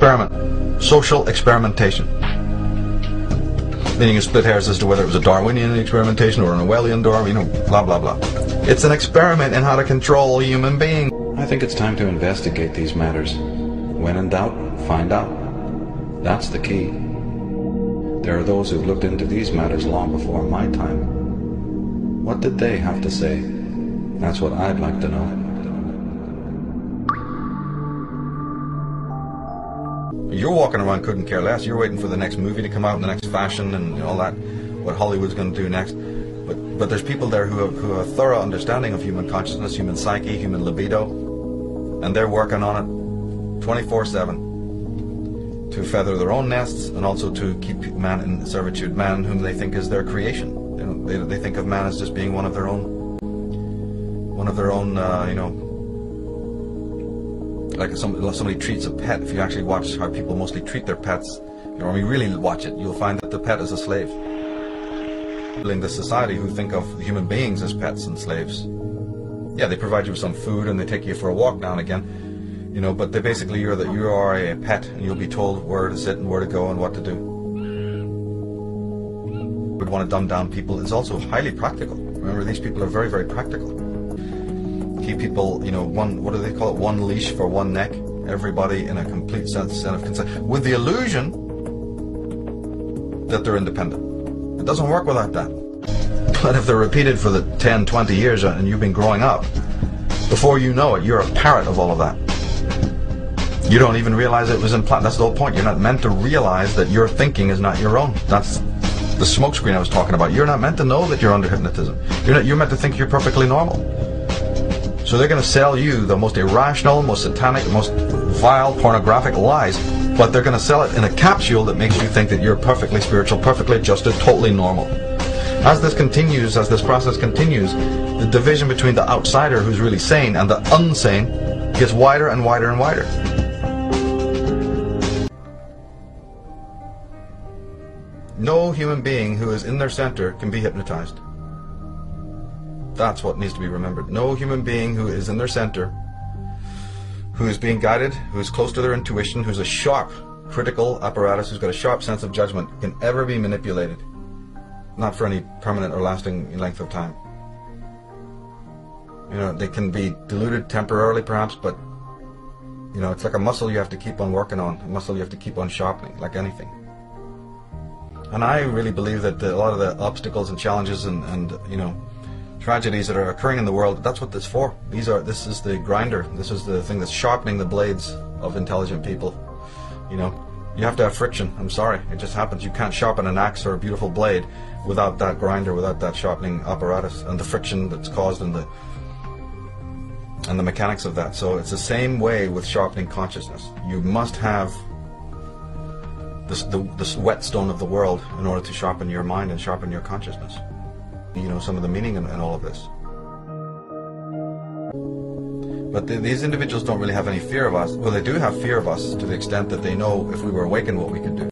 experiment, social experimentation. Meaning you split hairs as to whether it was a Darwinian experimentation or an Orwellian Darwin, blah blah blah. It's an experiment in how to control human beings. I think it's time to investigate these matters. When in doubt, find out. That's the key. There are those who've looked into these matters long before my time. What did they have to say? That's what I'd like to know. You're walking around couldn't care less. You're waiting for the next movie to come out, the next fashion and all that, what Hollywood's going to do next. But there's people there who have a thorough understanding of human consciousness, human psyche, human libido, and they're working on it 24/7 to feather their own nests and also to keep man in servitude, man whom they think is their creation. They think of man as just being one of their own, like somebody treats a pet. If you actually watch how people mostly treat their pets, when you really watch it, you'll find that the pet is a slave. In this society who think of human beings as pets and slaves. Yeah, they provide you with some food and they take you for a walk now and again, but they basically you are a pet and you'll be told where to sit and where to go and what to do. Would want to dumb down people. It's also highly practical. Remember, these people are very, very practical. Keep people, what do they call it? One leash for one neck. Everybody in a complete sense of consent, with the illusion that they're independent. It doesn't work without that. But if they're repeated for the 10, 20 years and you've been growing up, before you know it, you're a parrot of all of that. You don't even realize it was implanted. That's the whole point. You're not meant to realize that your thinking is not your own. That's the smokescreen I was talking about. You're not meant to know that you're under hypnotism. You're meant to think you're perfectly normal. So they're going to sell you the most irrational, most satanic, most vile, pornographic lies, but they're going to sell it in a capsule that makes you think that you're perfectly spiritual, perfectly adjusted, totally normal. As this process continues, the division between the outsider who's really sane and the unsane gets wider and wider and wider. No human being who is in their center can be hypnotized. That's what needs to be remembered. No human being who is in their center, who is being guided, who is close to their intuition, who's a sharp, critical apparatus, who's got a sharp sense of judgment, can ever be manipulated. Not for any permanent or lasting length of time. They can be diluted temporarily perhaps, but it's like a muscle you have to keep on working on, a muscle you have to keep on sharpening, like anything. And I really believe that a lot of the obstacles and challenges and tragedies that are occurring in the world, that's what it's for. This is the grinder. This is the thing that's sharpening the blades of intelligent people. You have to have friction. I'm sorry, it just happens. You can't sharpen an axe or a beautiful blade without that grinder, without that sharpening apparatus and the friction that's caused and the mechanics of that. So it's the same way with sharpening consciousness. You must have this whetstone of the world in order to sharpen your mind and sharpen your consciousness. Some of the meaning in all of this. But these individuals don't really have any fear of us. Well, they do have fear of us to the extent that they know if we were awakened what we could do.